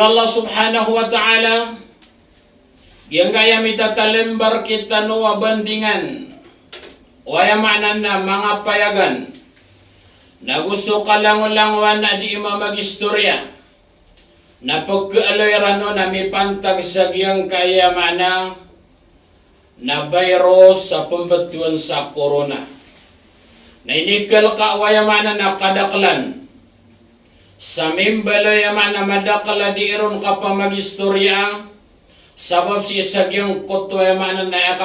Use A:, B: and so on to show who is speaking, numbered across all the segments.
A: Allah subhanahu wa ta'ala, yang kaya mitatalembar kita nuwa bandingan, waya makna na mga payagan, na gusto kalang-langwan na di imamagistorya, na pagkaalawirano na may pantag sa giyang kaya makna, na virus sa pembatuan sa corona. Na inikal ka waya makna na kadaklan, sa mimbalo yaman na madakala di iron ka pa magistorya, sabab si isagyang kutwa yaman na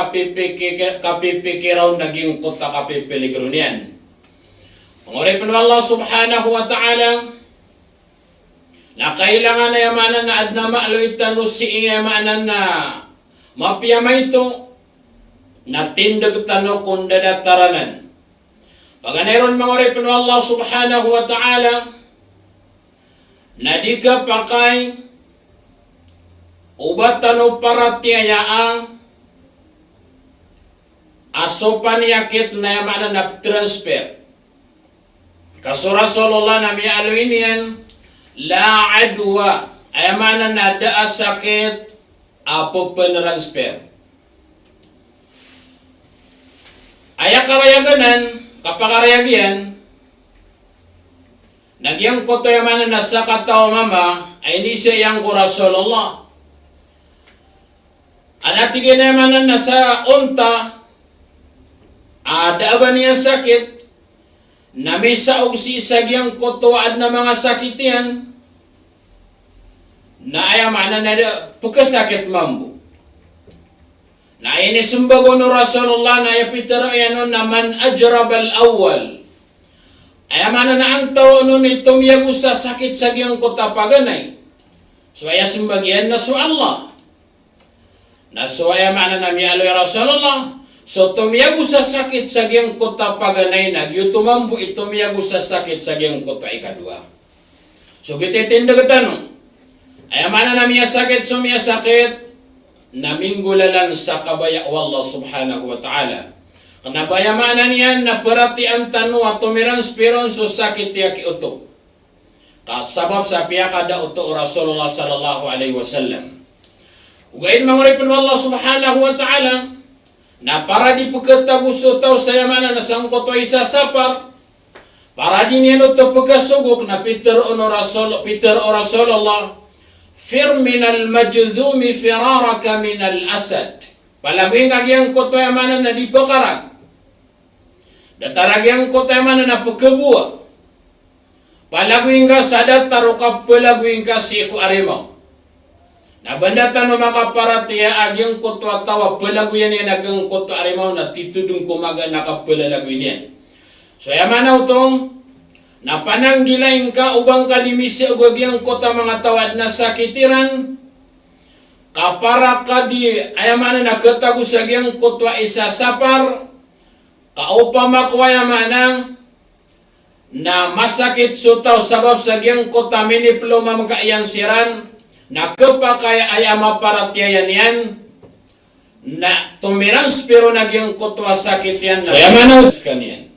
A: kapipikiraw naging kuta kapipiligron yan. Panguripin ng Allah subhanahu wa ta'ala, na kailangan na yaman na adna maaloitan si yaman na mapiyamay ito, na tindag tano kung dadataranan. Paganayon manguripin ng Allah subhanahu wa ta'ala, na di ka pakay ubatan o paratiyayaan asopan yakit na yaman na transfer. Kasura sallallahu na miyaluin yan, la adwa ayaman na daa sakit apo pentransfer. Ayak karayaganan, kapakarayagyan, nagyang koto yaman na sa katao mama, ay hindi siya yang ko Rasulullah. Anatigin naman na sa unta, ada ba niya sakit, na may saog si isagyang kotoad na mga sakit yan, na ayaman na pagkasakit mambo. Na inisumbago no Rasulullah na yapitara yan na man ajrabal awal, ay mana na ang tao nun itong yago sa sakit sa giyang kota paganay. So ay simbagian na so Allah. Na so ay mana na miyaloy Rasulullah. So tumiyago sa sakit sa giyang kota paganay na gyutumambo itumiyago sa sakit sa giyang kota ikadua. So gititindag tanong. Ay mana na miya sakit so miya sakit na minggulalan sa kabaya Allah subhanahu wa ta'ala. Karena bayamanan yan na perhatian tanu atau miranspiron so sakit yaki uto. Sabab sa piyakada uto Rasulullah sallallahu alaihi wasallam. Ugain manguripin Allah subhanahu wa ta'ala na para di pagkata gusto tau saya mana na sangkot o isa sapar. Para di niyan uto pagkasugok na Peter o Rasulullah fir minal majdhumi firaraka minal asad. Palaging agyang koto yaman na di pakarag. Dataragyang koto yaman na pagkabuwa. Palaging ka sadat tarukap palaging ka siku arimaw. Nabandatan mo makaparatiya agyang koto atawa palaguyan yan agyang koto arimaw na titudong kumaga nakapalagwin yan. So yaman na utong napananggilain ka ubang kadimisi agyang koto mga tawad na sakitiran. Kapara ka di ayaman na katago sa giyang kutwa isa sapar, kaupamakwa yaman na masakit sutaw sabab sa giyang kutwa miniploma magkayang siran, na kapakay ayama paratyayan yan, na tumiranspiro na giyang kutwa sakit yan, so yaman na kanyan.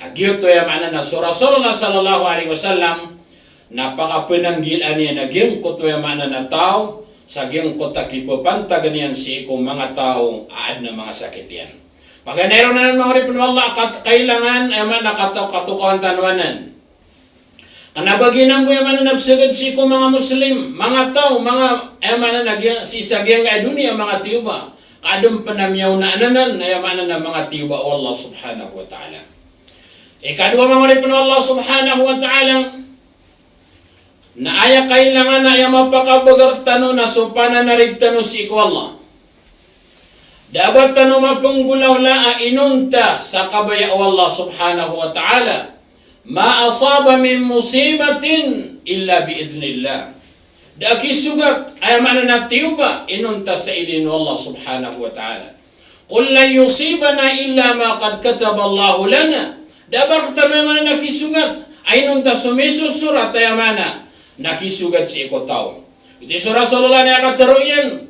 A: Agyo to yaman na so Rasulullah sallallahu alaihi wasallam, napakapananggilan niya na giyang kutwa yaman na tao, sa giyang kota kipapantagan yan si ikong mga tao aad na mga sakit yan. Paganero na ng mga ripon Allah kailangan yaman nakatukawan tanwanan. Kanabaginan mo yaman na nabsagad si ikong mga Muslim, mga tao, mga yaman na si sagyang dunia mga tiyuba. Kadong panamyaw na ananan na yaman na mga tiyuba o Allah subhanahu wa ta'ala. Ikadua mga ripon Allah subhanahu wa ta'ala, na aya kailangan na aya mapakabagartano na supana narigtano si iko Allah. Dapat tano mapunggulaw la inunta sa kabaya Allah subhanahu wa ta'ala. Ma asaba min musibatin illa biiznillah. Daki sugat ay mana natiuba inunta sa ilin Allah subhanahu wa ta'ala. Qul lan yusibana illa ma qad kataba Allah lana. Dapat tano mana nakisugat ay inunta sumisusura tayo mana nakisugat si iko tao. Iti sa Rasulullah na kataruyan,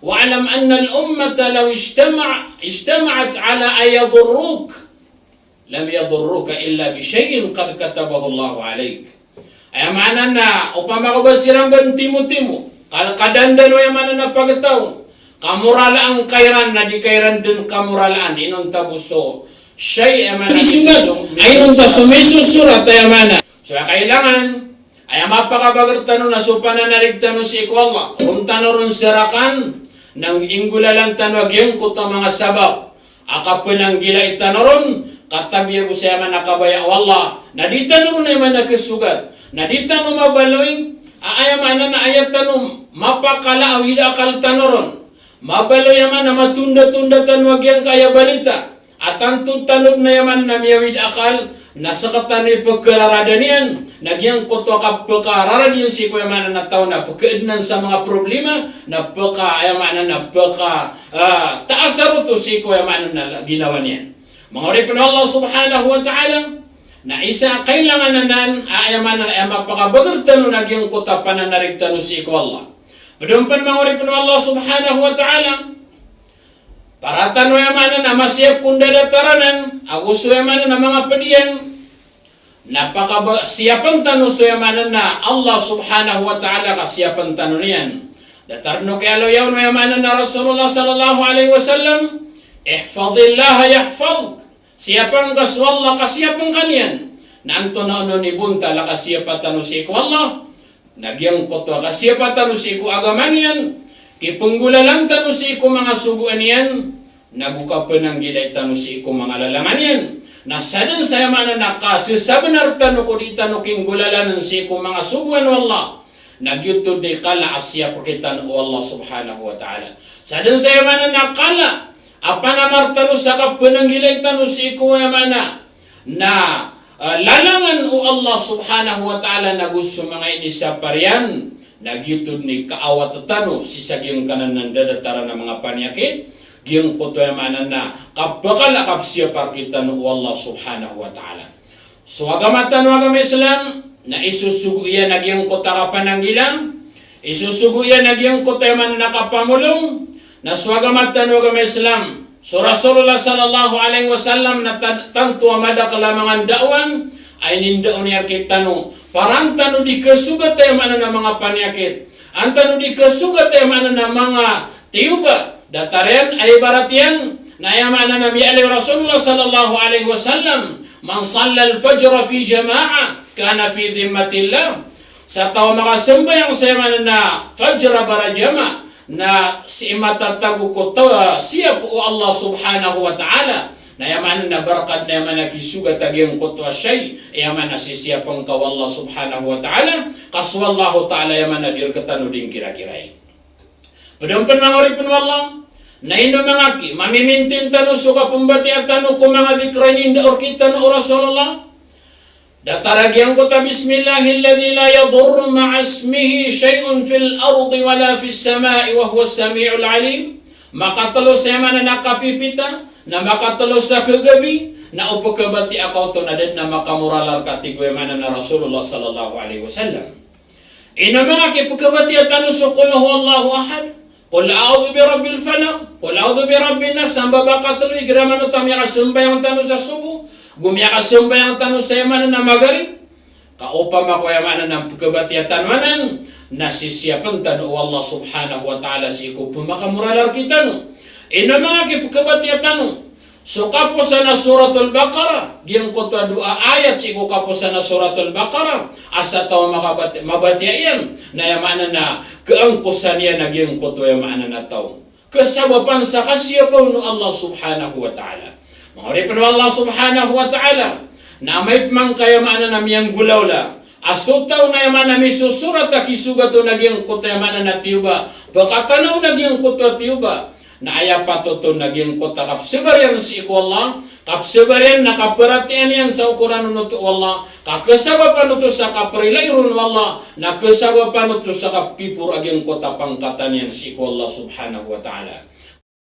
A: wa'alam anna al-ummata law ijtama'at ala ayadurruk, lam yadurruka illa bi shay'in qad katabahu Allah alayk. Ay mana na upama ko ba sirang ban timo-timo. Kadandan o mana na pagkataon. Kamurala ang kairan na di kairan din kamuralaan inon tabuso. Siya'y mana isugat ay inon ta sumisusurat ay mana. So kailangan ay mapakabagartano na so pananarigtano si iko Allah. Kung tanoron sirakan ng inggulalan tanwag yung kuta mga sabab. Akapunang gila itanoron katabiya ko siya man nakabaya Allah. Naditanoron na man nakisugat. Naditano mabaloy ayamana na ayat tanong mapakala awila akal tanoron. Mabalo yaman na matunda-tunda tanwag yan kaya balita. At ang tutanob na yaman na miyawid akal, nasa katanoy pagkalarada niyan, nagyang koto ka pagkararad yun si kuya man na tao na pagkaidnan sa mga problema, na pagka-ayaman na taas na ruto si kuya man na ginawa niyan. Mga oripin Allah subhanahu wa ta'ala, na isa kailangan na nan, ayaman na mapakabagartano nagyang kota pananarigtano si kuya Allah. Padumpan mga oripin Allah subhanahu wa ta'ala, para tanong yaman na masiyap kung dadataranan, agusto yaman na mga padiyan, napakasiyapan tanong so yaman na Allah subhanahu wa ta'ala kasiyapan tanong niyan. Datarno kay alayaw no yaman na Rasulullah sallallahu alaihi wasallam, ihfadhillaha yahfadhk, siyapan kaswallah kasiyapan kanyan, na anto na ano ni bunta la kasiyapatan si iku Allah, nagyang kotwa kasiyapatan si iku agaman yan, kipunggula lang tanu si iku mga suguan yan, nabuka pa ng gilay tanu si iku mga lalangan yan. Nasadan saya mana nakasisabanar tanu ko di tanu kinggulalan si iku mga suguan wallah. Nagyutod ni kala asya pakitan o Allah subhanahu wa ta'ala. Sadan saya mana nakala, apa namar tanu sakap pa ng gilay tanu si iku mana na lalangan o Allah subhanahu wa ta'ala na gusto mga inisaparian. Nagyutod ni kaawat tanu si sagyang kanan ng dadatara ng mga panyakit giyang kuto yamanan na kapakal akap siya parkitan o Allah subhanahu wa ta'ala. So agamatan o agam Islam na isusugo iya nagyang kota kapananggilang, isusugo iya nagyang kota yaman nakapamulong, na suagamatan o agam Islam. So Rasulullah sallallahu alaihi wasallam na tanto amada kalamangan dawan ay nindaon niya kitano parang tano di kasugat tayo mana ng mga panyakit. Ang tano di kasugat tayo mana ng mga tiyuba. Datarian ay barat yan na yaman na Nabi Ali Rasulullah sallallahu alaihi wasallam, man salla al-fajr fi jama'a kana fi zimmatillah. Sa tao makasambay ang sayaman na fajr bara jama na si imatatago ko tawa siya po Allah subhanahu wa ta'ala. Na yaman na barakad na yaman na kisuga tagyang kutwa siyay, yaman na sisiyapang ka Allah subhanahu wa ta'ala, kaswallahu ta'ala yaman na dirkatano din kira-kiray. Padampan mga oripin wallah, na ino mga ki, mamimintin tano suka pumbati at tano kung mga dikray ninda or kita no Rasulullah. Dataragyan ko ta bismillahilladzi la yadurru ma'asmihi shay'un fil ardi wala fis sama'i wa huwa as-sami'ul alim. Makatalos yaman na nakapipita, na makatalos sa kagabi, na upakabati akaw to na din na makamuralar katigoy mana na Rasulullah sallallahu alaihi wasallam. Ina mga kipagkabati at tano so qul huwallahu ahad, qul a'udhu bi rabbil falaq, qul a'udhu bi rabbin nas, ang babakatuloy gramano tamya kasambay ang tano sa subo, gumya kasambay ang tano sa yaman na magarib, kaupam ako yaman ng pagkabati at tanwanan, nasisiyapan tano Allah subhanahu wa ta'ala si iku pumakamuralar kita no. Ina mga kipagkabati at tano, so kapos na suratul Baqarah, giyang ko to dua ayat sigo kapos na suratul Baqarah, asa tao mabatiyan na yamanan na kaangkusan yan na giyang ko to yamanan na tao. Kasabapan sa kasiyapaw no Allah subhanahu wa ta'ala. Mga oripin Allah subhanahu wa ta'ala, na may pamang kayamanan na miyang gulawla, asutaw na yaman na may susurat na kisugato na giyang ko to yamanan na tiyuba, bakatanaw na giyang ko to tiyuba, na aya patuto naging kota kapsibaryan si iku Allah, kapsibaryan na kaperatian yan sa ukuran nuto Allah, kakesabapan nuto sa kaprilairun Allah, na kesabapan nuto sa kapkipur aging kota pangkatan yan si iku Allah subhanahu wa ta'ala.